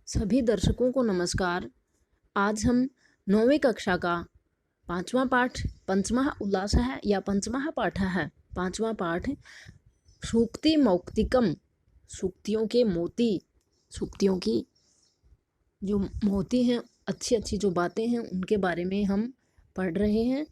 सभी दर्शकों को नमस्कार। आज हम 9वीं कक्षा का 5वां पाठ पंचमः उल्लासः या पंचमः पाठः है। 5वां पाठ सूक्ति मौक्तिकम, सूक्तियों के मोती, सूक्तियों की जो मोती हैं, अच्छी अच्छी जो बातें हैं उनके बारे में हम पढ़ रहे हैं।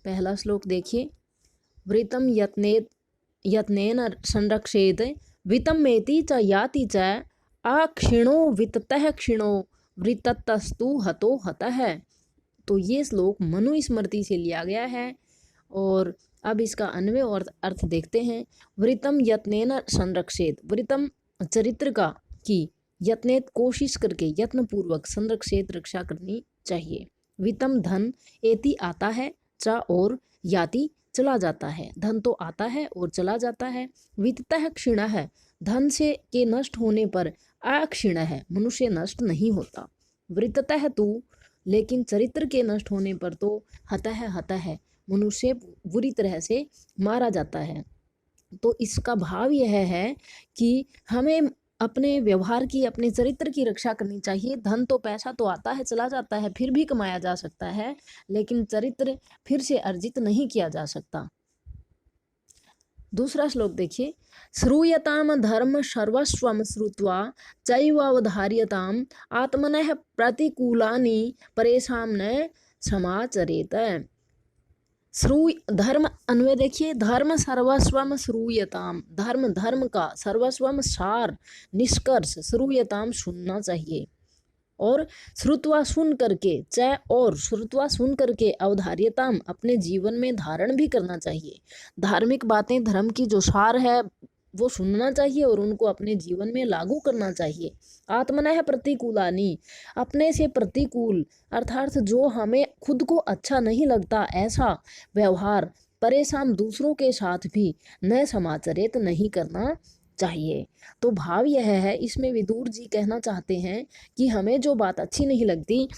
पहला श्लोक देखिए। वृतं यत्नेन संरक्षेत वित्तमेति च याति च अक्षिणो वित्ततः क्षिणो वृत्तस्तु हतो हतः। तो ये श्लोक मनुस्मृति से लिया गया है और अब इसका अन्वय और अर्थ देखते हैं। वृत्तम यत्नेन संरक्षेत, वृत्तम चरित्र का की, यत्नेत कोशिश करके, यत्नपूर्वक, संरक्षेत रक्षा करनी चाहिए। वित्तम धन, एति आता है, च और याति चला जाता है। धन तो आता है और चला जाता है। वित्ततः क्षीणः है, धन से के नष्ट होने पर अक्षीण है, मनुष्य नष्ट नहीं होता। वृत्ततः तू, लेकिन चरित्र के नष्ट होने पर तो हतः है, मनुष्य बुरी तरह से मारा जाता है। तो इसका भाव यह है कि हमें अपने व्यवहार की, अपने चरित्र की रक्षा करनी चाहिए। धन तो, पैसा तो आता है, चला जाता है, फिर भी कमाया जा सकता है, लेकिन चरित्र फिर से अर्जित नहीं किया जा सकता। दूसरा श्लोक देखिए। श्रूयताम धर्म सर्वस्वम श्रुत्वा चैवावधार्यताम आत्मनः प्रतिकूलानि परेशान न समाचरेत। धर्म अन्वय देखिए। धर्म सर्वस्वम श्रूयताम, धर्म का सर्वस्वम सार, निष्कर्ष, श्रूयताम सुनना चाहिए। और श्रुत्वा सुन करके, और श्रुत्वा सुन करके, अवधार्यताम अपने जीवन में धारण भी करना चाहिए। धार्मिक बातें, धर्म की जो सार है वो सुनना चाहिए और उनको अपने जीवन में लागू करना चाहिए। आत्मनः प्रतिकूलानि, अपने से प्रतिकूल, अर्थात जो हमें खुद को अच्छा नहीं लगता ऐसा व्यवहार, परेशान दूसरों के साथ भी न समाचरित नहीं करना चाहिए। तो भाव यह है, इसमें विदुर जी कहना चाहते हैं कि हमें जो बात अच्छी नहीं लगती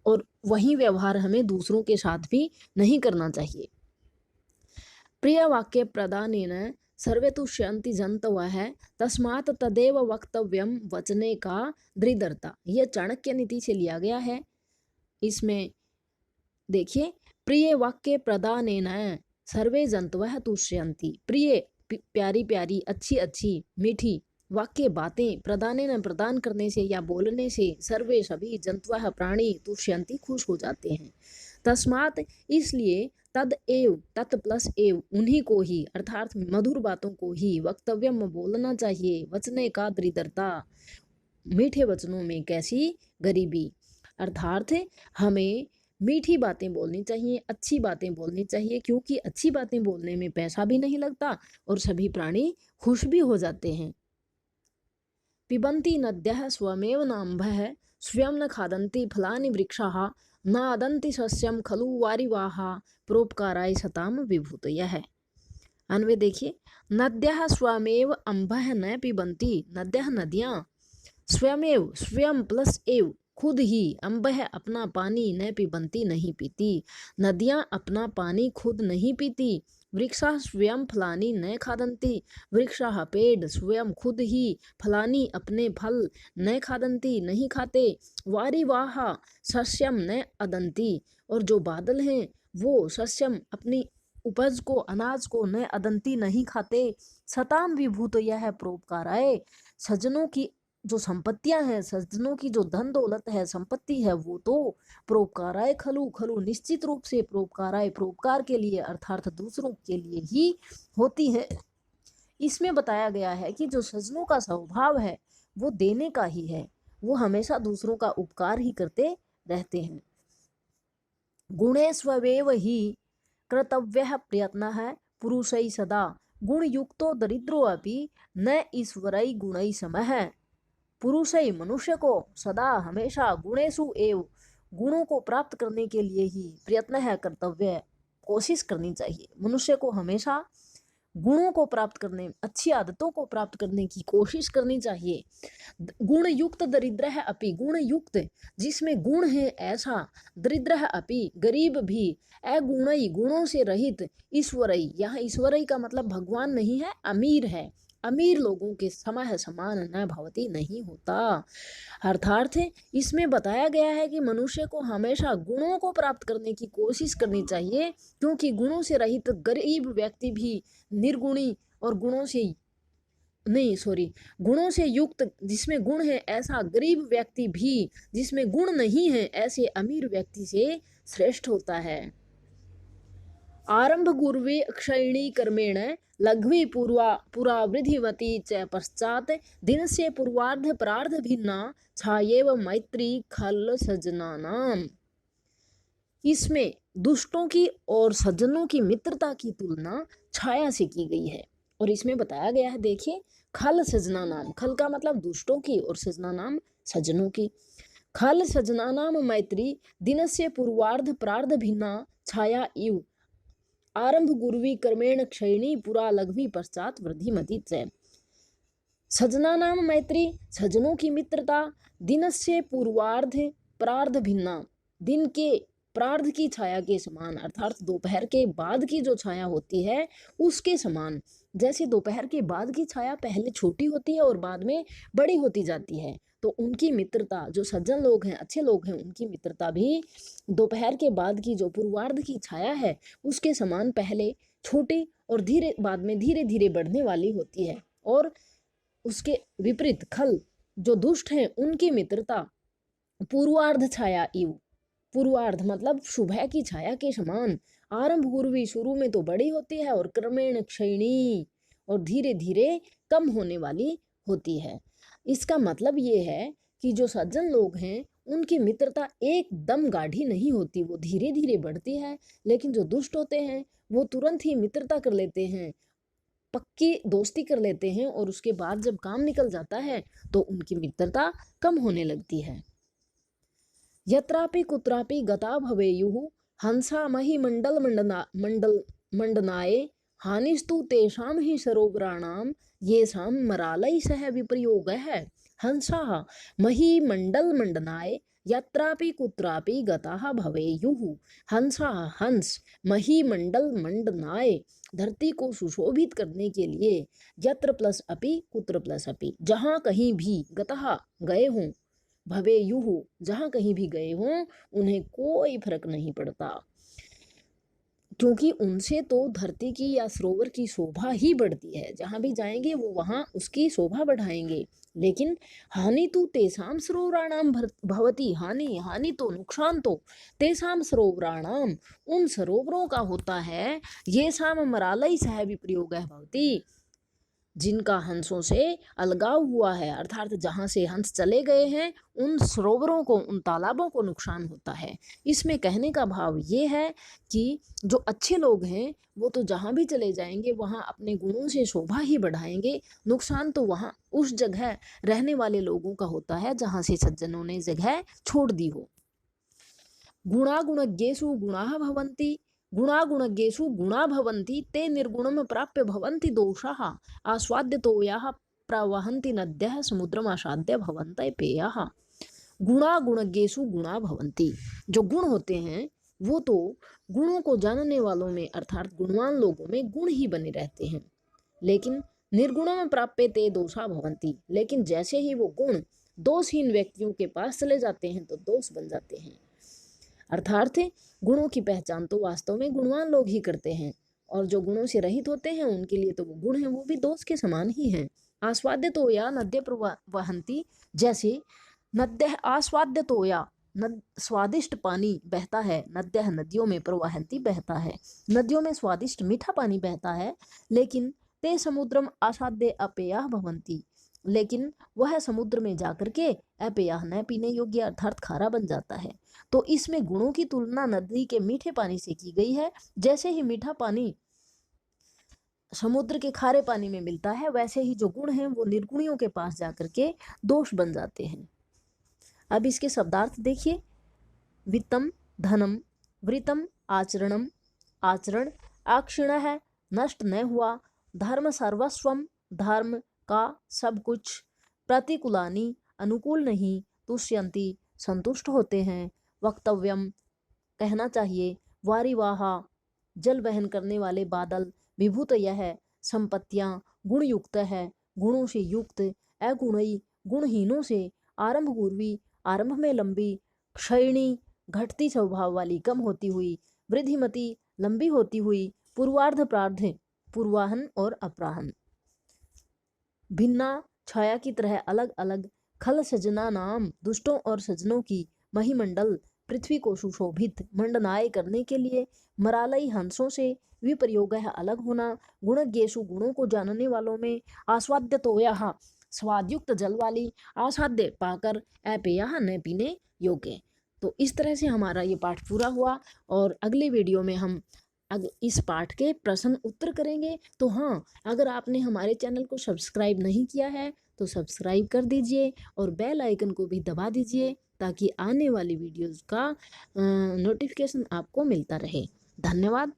और वही व्यवहार हमें दूसरों के साथ भी नहीं करना चाहिए। प्रिय वाक्य प्रदानेन सर्वे तुष्यन्ति जन्तवः तस्मात् तदेव वक्तव्यम वचने का दृढ़ता। यह चाणक्य नीति से लिया गया है। इसमें देखिए, प्रिय वाक्य प्रदानेन सर्वे जन्तवः तुष्यन्ति, प्रिय प्यारी प्यारी, अच्छी अच्छी, मीठी वाक्य बातें, प्रदानेन प्रदान करने से या बोलने से, सर्वे सभी, जंतवः प्राणी, तुष्यन्ति खुश हो जाते हैं। तस्मात् इसलिए, तद एव, तत् प्लस एव, उन्हीं को ही, अर्थात मधुर बातों को ही, वक्तव्यम बोलना चाहिए, वचने का दृढ़ता, मीठे वचनों में कैसी गरीबी, अर्थात हमें मीठी बातें बोलनी चाहिए, अच्छी बातें बोलनी चाहिए, क्योंकि अच्छी बातें बोलने में पैसा भी नहीं लगता और सभी प्राणी खुश भी हो जाते हैं। पिबन्ति नद्यः स्वमेव नाम्भः स्वयं न खादन्ति फलानि वृक्षाः न आदन्ति सस्यं खलु वारिवाः परोपकाराय सताम विभूतयः। अन्वय देखिए। नद्यः स्वमेव अम्भः न पिबन्ति, नद्यः नदियाँ, स्वयमेव, स्वयं प्लस एव, खुद ही, अम्बह अपना पानी, न पिबंती नहीं पीती, नदियाँ अपना पानी खुद नहीं पीती, वृक्षा स्वयं फलानी न खादंती, वृक्षा पेड़ स्वयं खुद ही, फलानी अपने फल, न खादंती नहीं खाते, वारिवाह सस्यम न अदंती, और जो बादल हैं वो सस्यम अपनी उपज को, अनाज को, न अदंती नहीं खाते, सताम विभूत यह परोपकाराय, सज्जनों की जो संपत्तियां हैं, सज्जनों की जो धन दौलत है, संपत्ति है, वो तो परोपकाराय खलु, खलु निश्चित रूप से, परोपकाराय परोपकार के लिए, अर्थात दूसरों के लिए ही होती है। इसमें बताया गया है कि जो सज्जनों का स्वभाव है वो देने का ही है, वो हमेशा दूसरों का उपकार ही करते रहते हैं। गुणे स्ववेव ही कर्तव्यः प्रयत्नः पुरुषै सदा, गुण युक्तो दरिद्रो अपि न ईश्वरै गुणै समः। पुरुष ही, मनुष्य को सदा, हमेशा, गुणेषु एव, गुणों को प्राप्त करने के लिए ही, प्रयत्न है, कर्तव्य, कोशिश करनी चाहिए। मनुष्य को हमेशा गुणों को प्राप्त करने, अच्छी आदतों को प्राप्त करने की कोशिश करनी चाहिए। गुण युक्त दरिद्र है अपि, गुण युक्त, जिसमें गुण है ऐसा, दरिद्र है अपि, गरीब भी, अगुणई, गुणों से रहित, ईश्वरई, यहाँ ईश्वरई का मतलब भगवान नहीं है, अमीर है, अमीर लोगों के समय समान न भवति नहीं होता। अर्थात इसमें बताया गया है कि मनुष्य को हमेशा गुणों को प्राप्त करने की कोशिश करनी चाहिए, क्योंकि गुणों से रहित गरीब व्यक्ति भी निर्गुणी और गुणों से युक्त जिसमें गुण है ऐसा गरीब व्यक्ति भी जिसमें गुण नहीं है ऐसे अमीर व्यक्ति से श्रेष्ठ होता है। आरंभ गुर्वे क्षयणी कर्मेण लघ्वी पुरावृद्धिवती च पश्चात दिन से पूर्वार्ध प्रार्ध भिन्ना छायेव मैत्री खल सजनानाम। इसमें दुष्टों की और सज्जनों की मित्रता की तुलना छाया से की गई है और इसमें बताया गया है, देखिए, खल सजना नाम, खल का मतलब दुष्टों की और सजना नाम सज्जनों की। खल सजना नाम मैत्री दिनस्य पूर्वार्ध प्रार्ध भिन्ना छाया इव आरंभ गुरुवी कर्मेण क्षयणी पुरा लघ्वी पश्चात वृद्धिमती च। सजना नाम मैत्री, सज्जनों की मित्रता, दिनस्य पूर्वार्ध प्रार्ध भिन्ना, दिन के प्रार्ध की छाया के समान, अर्थात दोपहर के बाद की जो छाया होती है उसके समान। जैसे दोपहर के बाद की छाया पहले छोटी होती है और बाद में बड़ी होती जाती है, तो उनकी मित्रता, जो सज्जन लोग हैं, अच्छे लोग हैं, उनकी मित्रता भी दोपहर के बाद की जो पूर्वार्ध की छाया है उसके समान पहले छोटी और धीरे बाद में धीरे धीरे बढ़ने वाली होती है। और उसके विपरीत खल, जो दुष्ट हैं, उनकी मित्रता पूर्वार्ध छाया इव, पूर्वार्ध मतलब सुबह की छाया के समान, आरंभ गुरुवी शुरू में तो बड़ी होती है और क्रमेण क्षयणी और धीरे धीरे कम होने वाली होती है। इसका मतलब ये है कि जो सज्जन लोग हैं उनकी मित्रता एकदम गाढ़ी नहीं होती, वो धीरे धीरे बढ़ती है। लेकिन जो दुष्ट होते हैं वो तुरंत ही मित्रता कर लेते हैं, पक्की दोस्ती कर लेते हैं और उसके बाद जब काम निकल जाता है तो उनकी मित्रता कम होने लगती है। यत्रापि कुत्रापि गता भवेयुः हंसा मही मंडनाय हानिस्तु तेषां हि सरोवराणां येषां मरालै सह विप्रयोगः। हंसाः मही मंडनाय यत्रापि कुत्रापि गताः भवेयुः। हंसाः, हंस, मही मंडनाय, धरती को सुशोभित करने के लिए, यत्र प्लस अपि कुत्र प्लस अपि, जहाँ कहीं भी, गतः गए हों, भवेयुः जहाँ कहीं भी गए हों, उन्हें कोई फर्क नहीं पड़ता, क्योंकि उनसे तो धरती की या सरोवर की शोभा ही बढ़ती है। जहाँ भी जाएंगे वो वहाँ उसकी शोभा बढ़ाएंगे। लेकिन हानि तो तेषाम सरोवराणाम भवती, हानि तो, नुकसान तो तेषाम सरोवराणाम, उन सरोवरों का होता है, ये साम मरालय सह विप्रयोग भवती, जिनका हंसों से अलगाव हुआ है, अर्थात जहाँ से हंस चले गए हैं उन सरोवरों को, उन तालाबों को नुकसान होता है। इसमें कहने का भाव ये है कि जो अच्छे लोग हैं वो तो जहाँ भी चले जाएंगे वहाँ अपने गुणों से शोभा ही बढ़ाएंगे, नुकसान तो वहाँ उस जगह रहने वाले लोगों का होता है जहाँ से सज्जनों ने जगह छोड़ दी हो। गुणागुणज्ञेषु गुणाः भवन्ति, गुणागुणज्ञेषु गुणा भवन्ति, ते निर्गुणं प्राप्य भवन्ति दोषाः, आस्वाद्यतो याः प्रवहन्ति नद्यः समुद्रमासाद्य भवन्ति पेयाः। गुणागुणज्ञेषु गुणा भवन्ति, जो गुण होते हैं वो तो गुणों को जानने वालों में अर्थात गुणवान लोगों में गुण ही बने रहते हैं। लेकिन निर्गुणं प्राप्य ते दोषा भवन्ति, लेकिन जैसे ही वो गुण दोषहीन व्यक्तियों के पास चले जाते हैं तो दोष बन जाते हैं। अर्थात गुणों की पहचान तो वास्तव में गुणवान लोग ही करते हैं, और जो गुणों से रहित होते हैं उनके लिए तो वो गुण हैं वो भी दोष के समान ही हैं। आस्वाद्य तो या नद्य प्रवहंती, जैसे नद्य आस्वाद्य तो या स्वादिष्ट पानी बहता है, नद्य नदियों में, प्रवहंती बहता है, नदियों में स्वादिष्ट मीठा पानी बहता है, लेकिन ते समुद्रम आसाद्य अपेयः भवन्ति, लेकिन वह समुद्र में जाकर के अपेयः न पीने योग्य अर्थात खारा बन जाता है। तो इसमें गुणों की तुलना नदी के मीठे पानी से की गई है। जैसे ही मीठा पानी समुद्र के खारे पानी में मिलता है वैसे ही जो गुण हैं वो निर्गुणियों के पास जाकर के दोष बन जाते हैं। अब इसके शब्दार्थ देखिए, वित्तम धनम, वृतम आचरणम, आचरण, अक्षिणः नष्ट न हुआ, धर्म सर्वस्वम, धर्म का सब कुछ, प्रतिकूलानि अनुकूल नहीं, तुष्यंति संतुष्ट होते हैं, वक्तव्यम कहना चाहिए, वारिवाहा जल वहन करने वाले बादल, विभूत यह संपत्तियां गुणयुक्त है, गुणों से युक्त, अगुणई गुणहीनों से, आरंभ पूर्वी आरंभ में लंबी, क्षयणी घटती स्वभाव वाली कम होती हुई, वृद्धिमती लंबी होती हुई, पूर्वार्ध प्रार्ध पूर्वाहन और अपराहन, भिन्ना छाया की तरह अलग अलग, खल सजना नाम दुष्टों और सज्जनों की महिमंडल पृथ्वी को सुशोभित मंडनाय करने के लिए, मरालई हंसों से विप्रयोग है अलग होना, गुणज्ञेषु गुणों को जानने वालों में, आस्वाद्य तो यह स्वादयुक्त जल वाली, आसाध्य पाकर अपेय न पीने योग्य। तो इस तरह से हमारा ये पाठ पूरा हुआ और अगले वीडियो में हम इस पाठ के प्रश्न उत्तर करेंगे। तो हाँ, अगर आपने हमारे चैनल को सब्सक्राइब नहीं किया है तो सब्सक्राइब कर दीजिए और बेल आइकन को भी दबा दीजिए ताकि आने वाली वीडियोस का नोटिफिकेशन आपको मिलता रहे। धन्यवाद।